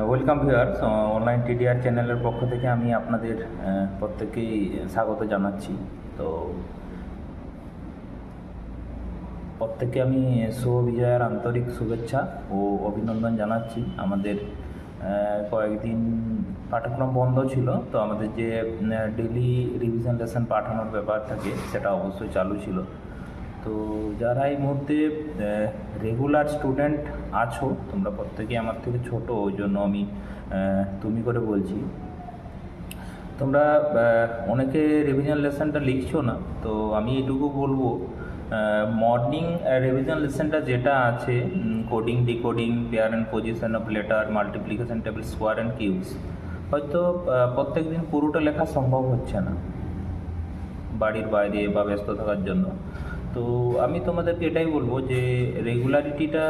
Welcome viewers, online TDR চ্যানেলের পক্ষ থেকে আমি আপনাদের প্রত্যেককেই স্বাগত জানাচ্ছি। তো প্রত্যেককে আমি শুভ বিজয়ার আন্তরিক শুভেচ্ছা ও অভিনন্দন জানাচ্ছি। আমাদের কয়েকদিন পাঠ্যক্রম বন্ধ ছিল, তো আমাদের যে ডেলি রিভিশন লেসন পাঠানোর ব্যাপার থাকে সেটা অবশ্যই চালু ছিল। তো যারা এই মুহূর্তে রেগুলার স্টুডেন্ট আছো, তোমরা প্রত্যেকে আমার থেকে ছোট, ওই জন্য আমি তুমি করে বলছি। তোমরা অনেকে রিভিশন লেসনটা লিখছো না, তো আমি এটুকু বলবো, মর্নিং রিভিশন লেসনটা যেটা আছে, coding, decoding, pair and position of letter, multiplication table, square and cubes, হয়তো প্রত্যেক দিন পুরোটা লেখা সম্ভব হচ্ছে না বাড়ির বাইরে বা ব্যস্ত থাকার জন্য। তো আমি তোমাদেরকে এটাই বলবো যে রেগুলারিটিটা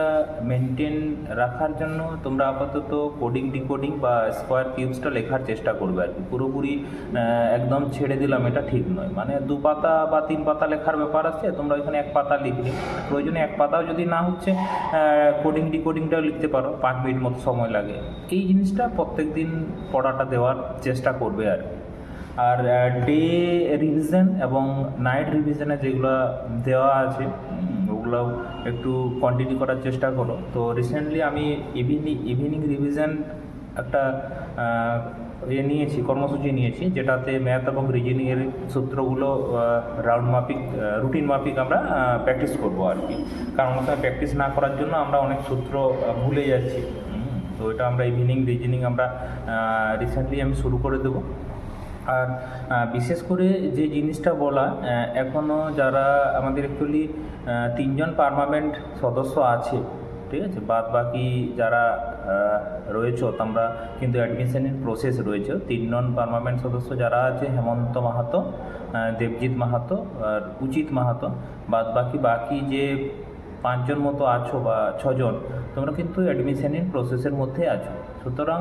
মেনটেন রাখার জন্য তোমরা আপাতত কোডিং, ডিকোডিং বা স্কোয়ার কিউবসটা লেখার চেষ্টা করবে আর কি। পুরোপুরি একদম ছেড়ে দিলাম এটা ঠিক নয়, মানে 2 পাতা বা 3 পাতা লেখার ব্যাপার আছে, তোমরা এখানে 1 পাতা লিখলে, প্রয়োজনে 1 পাতাও যদি না হচ্ছে কোডিং, ডিকোডিংটাও লিখতে পারো, 5 মিনিট মতো সময় লাগে। এই জিনিসটা প্রত্যেক দিন পড়াটা দেওয়ার চেষ্টা করবে আর কি। আর ডে রিভিশন এবং নাইট রিভিশনে যেগুলো দেওয়া আছে ওগুলো একটু কন্টিনিউ করার চেষ্টা করো। তো রিসেন্টলি আমি ইভিনিং রিভিশন একটা নিয়েছি, কর্মসূচি নিয়েছি, যেটাতে ম্যাথ এবং রিজনিংয়ের সূত্রগুলো রাউন্ড মাফিক, রুটিন মাফিক আমরা প্র্যাকটিস করবো আর কি। কারণ ওখানে প্র্যাকটিস না করার জন্য আমরা অনেক সূত্র ভুলে যাচ্ছি। তো এটা আমরা ইভিনিং রিজনিং আমরা রিসেন্টলি আমি শুরু করে দেবো। আর বিশেষ করে যে জিনিসটা বলা, এখনও যারা আমাদের অ্যাকচুয়ালি 3 জন পার্মানেন্ট সদস্য আছে, ঠিক আছে, বাদ বাকি যারা রয়েছে তোমরা কিন্তু অ্যাডমিশনের প্রসেস রয়েছে। 3 জন পার্মানেন্ট সদস্য যারা আছে, হেমন্ত মাহাতো, দেবজিৎ মাহাতো আর উচিত মাহাতো, বাদ বাকি যে 5 জন মতো আছো বা 6 জন, তোমরা কিন্তু অ্যাডমিশনের প্রসেসের মধ্যে আছো। সুতরাং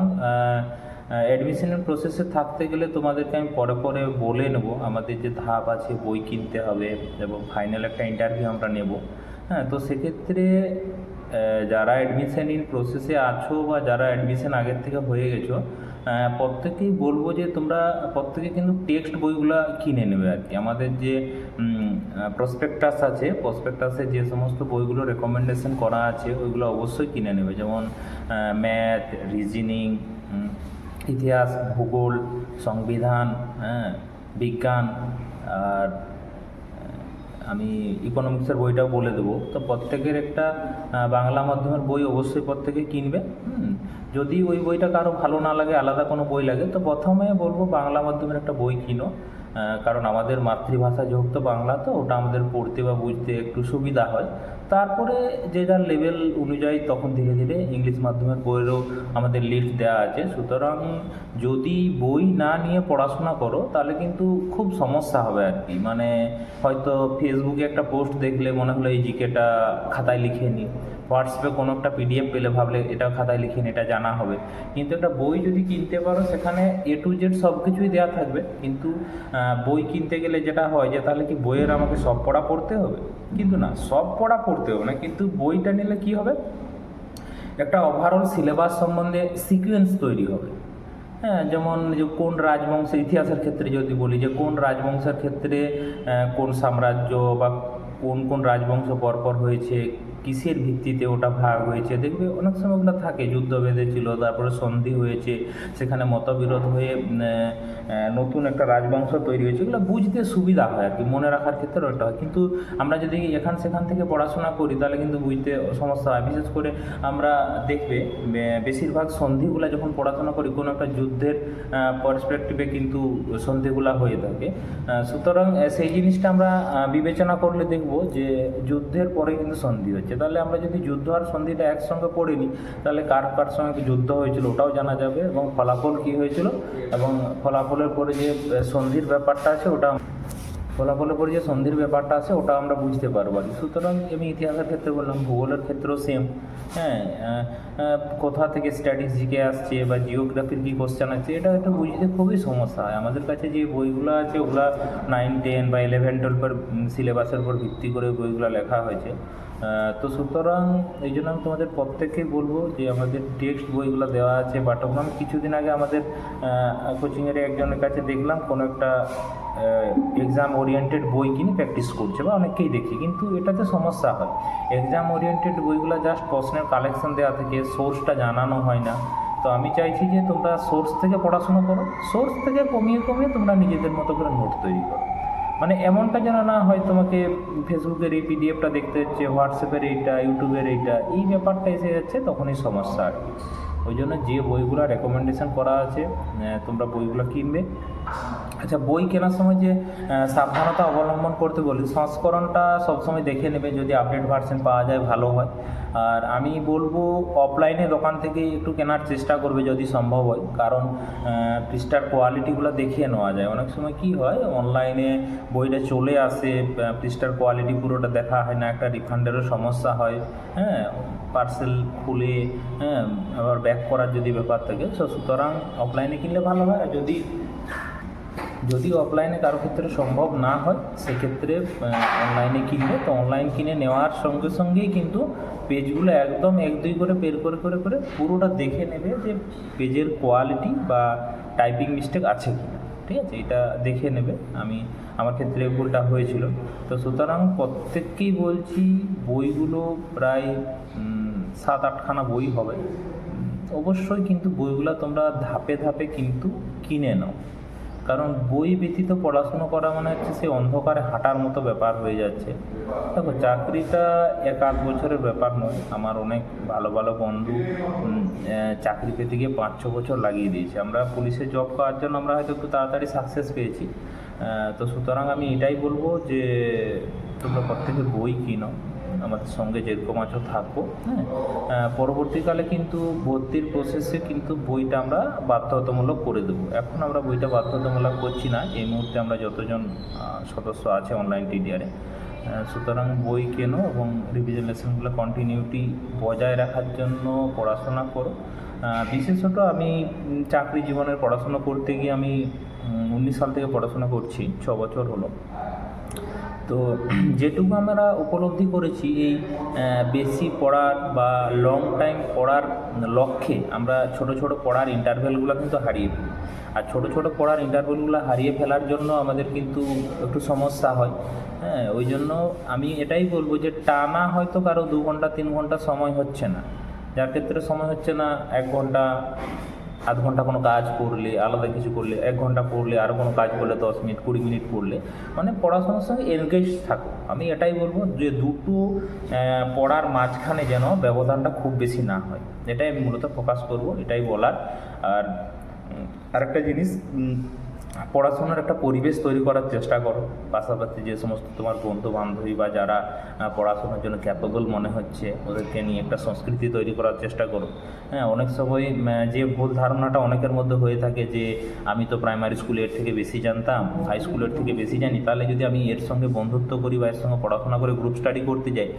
অ্যাডমিশনের প্রসেসে থাকতে গেলে তোমাদেরকে আমি পরে পরে বলে নেব আমাদের যে ধাপ আছে, বই কিনতে হবে এবং ফাইনাল একটা ইন্টারভিউ আমরা নেব। হ্যাঁ, তো সেক্ষেত্রে যারা অ্যাডমিশন ইন প্রসেসে আছো বা যারা অ্যাডমিশন আগের থেকে হয়ে গেছো, প্রত্যেকেই বলবো যে তোমরা প্রত্যেকে কিন্তু টেক্সট বইগুলো কিনে নেবে আর কি। আমাদের যে প্রসপেক্টাস আছে, প্রসপেক্টাসে যে সমস্ত বইগুলো রেকমেন্ডেশন করা আছে ওইগুলো অবশ্যই কিনে নেবে, যেমন ম্যাথ, রিজনিং, ইতিহাস, ভূগোল, সংবিধান, বিজ্ঞান, আর আমি ইকোনমিক্সের বইটাও বলে দেবো। তো প্রত্যেকের একটা বাংলা মাধ্যমের বই অবশ্যই প্রত্যেকে কিনবে। যদি ওই বইটা কারো ভালো না লাগে, আলাদা কোনো বই লাগে, তো প্রথমে বলবো বাংলা মাধ্যমের একটা বই কিনো। কারণ আমাদের মাতৃভাষা যেহেতু বাংলা, তো ওটা আমাদের পড়তে বা বুঝতে একটু সুবিধা হয়। তারপরে যে যার লেভেল অনুযায়ী তখন ধীরে ধীরে ইংলিশ মাধ্যমের বইয়েরও আমাদের লিস্ট দেওয়া আছে। সুতরাং যদি বই না নিয়ে পড়াশোনা করো তাহলে কিন্তু খুব সমস্যা হবে আর কি। মানে হয়তো ফেসবুকে একটা পোস্ট দেখলে মনে হলো এই জিকেটা খাতায় লিখে নিই, হোয়াটসঅ্যাপে কোনো একটা পিডিএফ পেলে ভাবলে এটাও খাতায় লিখে নিই, এটা জানা হবে। কিন্তু একটা বই যদি কিনতে পারো, সেখানে A to Z সব কিছুই দেওয়া থাকবে। কিন্তু বই কিনতে গেলে যেটা হয় যে তাহলে কি বইয়ের আমাকে সব পড়া পড়তে হবে? কিন্তু না, সব পড়া পড়তে হবে না, কিন্তু বইটা নিলে কি হবে, একটা ওভারঅল সিলেবাস সম্বন্ধে সিকোয়েন্স তৈরি হবে। হ্যাঁ, যেমন যে কোন রাজবংশের ইতিহাসের ক্ষেত্রে যদি বলি, যে কোন রাজবংশের ক্ষেত্রে কোন সাম্রাজ্য বা কোন কোন রাজবংশ পরপর হয়েছে, কিসের ভিত্তিতে ওটা ভাগ হয়েছে, দেখবে অনেক সময় ওগুলো থাকে, যুদ্ধ বেঁধেছিল, তারপরে সন্ধি হয়েছে, সেখানে মতবিরোধ হয়ে নতুন একটা রাজবংশ তৈরি হয়েছে। এগুলো বুঝতে সুবিধা হয় আর কি, মনে রাখার ক্ষেত্রে ওটা হয়। কিন্তু আমরা যদি সেখান থেকে পড়াশোনা করি তাহলে কিন্তু বুঝতে সমস্যা হয়। বিশেষ করে আমরা দেখবে বেশিরভাগ সন্ধিগুলো যখন পড়াশোনা করি, কোনো একটা যুদ্ধের পার্সপেক্টিভে কিন্তু সন্ধিগুলো হয়ে থাকে। সুতরাং সেই জিনিসটা আমরা বিবেচনা করলে দেখব যে যুদ্ধের পরে কিন্তু সন্ধি হচ্ছে। তাহলে আমরা যদি যুদ্ধ আর সন্ধিটা একসঙ্গে পড়ে নিই, তাহলে কার কার সঙ্গে যুদ্ধ হয়েছিল ওটাও জানা যাবে, এবং ফলাফল কী হয়েছিল, এবং ফলাফলের পরে যে সন্ধির ব্যাপারটা আছে ওটা আমরা বুঝতে পারবো আর কি। সুতরাং আমি ইতিহাসের ক্ষেত্রে বললাম, ভূগোলের ক্ষেত্রেও সেম। হ্যাঁ, কোথা থেকে স্ট্যাটিস্টিকে আসছে বা জিওগ্রাফির কী কোশ্চেন আছে, এটা একটু বুঝতে খুবই সমস্যা হয়। আমাদের কাছে যে বইগুলো আছে ওগুলো 9, 10 বা 11, 12 সিলেবাসের উপর ভিত্তি করে বইগুলো লেখা হয়েছে। তো সুতরাং এই জন্য আমি তোমাদের প্রত্যেককেই বলবো যে আমাদের টেক্সট বইগুলো দেওয়া আছে পাঠ্যক্রম। কিছুদিন আগে আমাদের কোচিংয়ের একজনের কাছে দেখলাম কোনো একটা এক্সাম ওরিয়েন্টেড বই কিনে প্র্যাকটিস করছে, বা অনেককেই দেখি, কিন্তু এটাতে সমস্যা হয়। এক্সাম ওরিয়েন্টেড বইগুলো জাস্ট প্রশ্নের কালেকশন দেওয়া থেকে সোর্সটা জানানো হয় না। তো আমি চাইছি যে তোমরা সোর্স থেকে পড়াশোনা করো, সোর্স থেকে কমিয়ে কমিয়ে তোমরা নিজেদের মতো করে নোট তৈরি করো। মানে এমনটা যেন না হয় তোমাকে ফেসবুকের এই পিডিএফটা দেখতে হচ্ছে, হোয়াটসঅ্যাপের এইটা, ইউটিউবের এইটা, এই ব্যাপারটা এসে যাচ্ছে, তখনই সমস্যা আর কি। ওই জন্য যে বইগুলো রেকমেন্ডেশন করা আছে তোমরা বইগুলো কিনবে। আচ্ছা, বই কেনার সময় যে সাবধানতা অবলম্বন করতে বলি, সংস্করণটা সবসময় দেখে নেবে, যদি আপডেট ভার্সন পাওয়া যায় ভালো হয়। আর আমি বলবো অফলাইনে দোকান থেকে একটু কেনার চেষ্টা করবে যদি সম্ভব হয়, কারণ পৃষ্ঠার কোয়ালিটিগুলো দেখিয়ে নেওয়া যায়। অনেক সময় কি হয়, অনলাইনে বইটা চলে আসে, পৃষ্ঠার কোয়ালিটি পুরোটা দেখা হয় না, একটা রিফান্ডেরও সমস্যা হয়, হ্যাঁ, পার্সেল খুলে আবার ব্যাক করার যদি ব্যাপার থাকে। সুতরাং অফলাইনে কিনলে ভালো হয়। আর যদি অফলাইনে কারো ক্ষেত্রে সম্ভব না হয়, সেক্ষেত্রে অনলাইনে কিনবে। তো অনলাইন কিনে নেওয়ার সঙ্গে সঙ্গেই কিন্তু পেজগুলো একদম এক দুই করে বের করে করে করে পুরোটা দেখে নেবে যে পেজের কোয়ালিটি বা টাইপিং মিস্টেক আছে কি না, ঠিক আছে, এটা দেখে নেবে। আমার ক্ষেত্রে ভুলটা হয়েছিল। তো সুতরাং প্রত্যেককেই বলছি, বইগুলো প্রায় 7-8খানা বই হবে। অবশ্যই কিন্তু বইগুলো তোমরা ধাপে ধাপে কিন্তু কিনে নাও, কারণ বই ব্যতীত পড়াশুনো করা মানে হচ্ছে সে অন্ধকারে হাঁটার মতো ব্যাপার হয়ে যাচ্ছে। দেখো, চাকরিটা 1-8 বছরের ব্যাপার নয়। আমার অনেক ভালো ভালো বন্ধু চাকরি পেতে গিয়ে 5-6 বছর লাগিয়ে দিয়েছে। আমরা পুলিশে জব করার জন্য আমরা হয়তো একটু তাড়াতাড়ি সাকসেস পেয়েছি। তো সুতরাং আমি এটাই বলবো যে তোমরা প্রত্যেকে বই কিনো, আমাদের সঙ্গে যেরকম আছো থাকো। পরবর্তীকালে কিন্তু ভর্তির প্রসেসে কিন্তু বইটা আমরা বাধ্যতামূলক করে দেবো। এখন আমরা বইটা বাধ্যতামূলক করছি না এই মুহূর্তে, আমরা যতজন সদস্য আছে অনলাইন টিডিআরে। সুতরাং বই কেনো এবং রিভিশন লেসনগুলো কন্টিনিউটি বজায় রাখার জন্য পড়াশোনা করো। বিশেষত আমি চাকরি জীবনের পড়াশোনা করতে গিয়ে আমি 19 সাল থেকে পড়াশোনা করছি, 6 বছর হলো। তো যেটুকু আমরা উপলব্ধি করেছি, এই বেশি পড়ার বা লং টাইম পড়ার লক্ষ্যে আমরা ছোট ছোট পড়ার ইন্টারভ্যালগুলো কিন্তু হারিয়ে ফেলি। আর ছোট ছোট পড়ার ইন্টারভ্যালগুলো হারিয়ে ফেলার জন্য আমাদের কিন্তু একটু সমস্যা হয়। ওই জন্য আমি এটাই বলবো যে টানা হয়তো কারো 2 ঘন্টা 3 ঘন্টা সময় হচ্ছে না, যার ক্ষেত্রে সময় হচ্ছে না 1 ঘন্টা, আধ ঘন্টা কোনো কাজ করলে, আলাদা কিছু করলে 1 ঘন্টা পড়লে, আরও কোনো কাজ করলে 10 মিনিট 20 মিনিট পড়লে, মানে পড়াশোনার সঙ্গে এনগেজ থাকো। আমি এটাই বলবো যে দুটো পড়ার মাঝখানে যেন ব্যবধানটা খুব বেশি না হয়, এটাই আমি মূলত ফোকাস করব, এটাই বলার। আর আরেকটা জিনিস, পড়াশোনার একটা পরিবেশ তৈরি করার চেষ্টা করো। পাশাপাশি যে সমস্ত তোমার বন্ধু বান্ধবী বা যারা পড়াশোনার জন্য ক্যাপেবল মনে হচ্ছে, ওদেরকে নিয়ে একটা সংস্কৃতি তৈরি করার চেষ্টা করো। অনেক সময় যে ভুল ধারণাটা অনেকের মধ্যে হয়ে থাকে যে আমি তো প্রাইমারি স্কুলে এর থেকে বেশি জানতাম, হাই স্কুলের থেকে বেশি জানি, তাহলে যদি আমি এর সঙ্গে বন্ধুত্ব করি বা এর সঙ্গে পড়াশোনা করে গ্রুপ স্টাডি করতে যাই,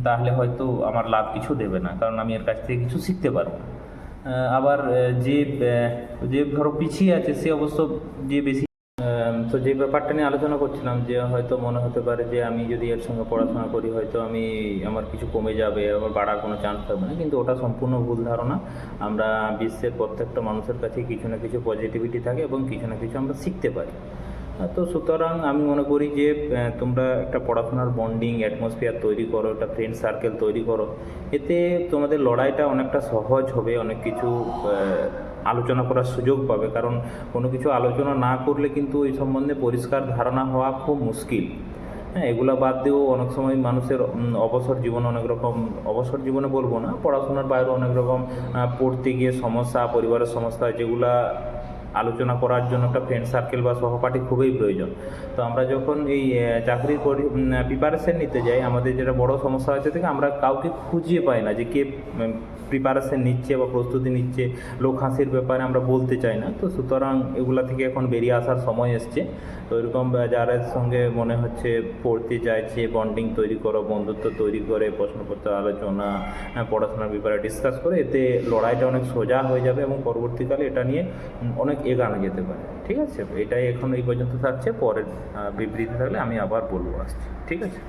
তাহলে হয়তো আমার লাভ কিছু দেবে না, কারণ আমি এর কাছ থেকে কিছু শিখতে পারবো না। আবার যে ধরো পিছিয়ে আছে সে অবশ্য যে বেশি, তো যে ব্যাপারটা নিয়ে আলোচনা করছিলাম, যে হয়তো মনে হতে পারে যে আমি যদি এর সঙ্গে পড়াশোনা করি হয়তো আমার কিছু কমে যাবে, আমার বাড়ার কোনো চান্স থাকবে না, কিন্তু ওটা সম্পূর্ণ ভুল ধারণা। আমরা বিশ্বের প্রত্যেকটা মানুষের কাছে কিছু না কিছু পজিটিভিটি থাকে এবং কিছু না কিছু আমরা শিখতে পারি। তো সুতরাং আমি মনে করি যে তোমরা একটা পড়াশোনার বন্ডিং অ্যাটমসফিয়ার তৈরি করো, একটা ফ্রেন্ড সার্কেল তৈরি করো, এতে তোমাদের লড়াইটা অনেকটা সহজ হবে, অনেক কিছু আলোচনা করার সুযোগ পাবে। কারণ কোনো কিছু আলোচনা না করলে কিন্তু এই সম্বন্ধে পরিষ্কার ধারণা হওয়া খুব মুশকিল। এগুলো বাদ দিয়েও অনেক সময় মানুষের অবসর জীবনে বলবো না, পড়াশোনার বাইরেও অনেক রকম পড়তে গিয়ে সমস্যা, পরিবারের সমস্যা, যেগুলা আলোচনা করার জন্য একটা ফ্রেন্ড সার্কেল বা সহপাঠী খুবই প্রয়োজন। তো আমরা যখন এই চাকরির প্রিপারেশন নিতে যাই, আমাদের যেটা বড় সমস্যা হচ্ছে থেকে আমরা কাউকে খুঁজিয়ে পাই না যে কে প্রিপারেশন নিচ্ছে বা প্রস্তুতি নিচ্ছে, লোক হাসির ব্যাপারে আমরা বলতে চাই না। তো সুতরাং এগুলা থেকে এখন বেরিয়ে আসার সময় এসছে। তো এরকম যারা সঙ্গে মনে হচ্ছে পড়তে চাইছে, বন্ডিং তৈরি করো, বন্ধুত্ব তৈরি করে প্রশ্নপত্র আলোচনা, পড়াশোনার ব্যাপারে ডিসকাস করে, এতে লড়াইটা অনেক সোজা হয়ে যাবে এবং পরবর্তীকালে এটা নিয়ে অনেক এগানো যেতে পারে। ঠিক আছে, এটাই এখন এই পর্যন্ত থাকছে, পরের বিবৃতি থাকলে আমি আবার বলবো আসছি। ঠিক আছে।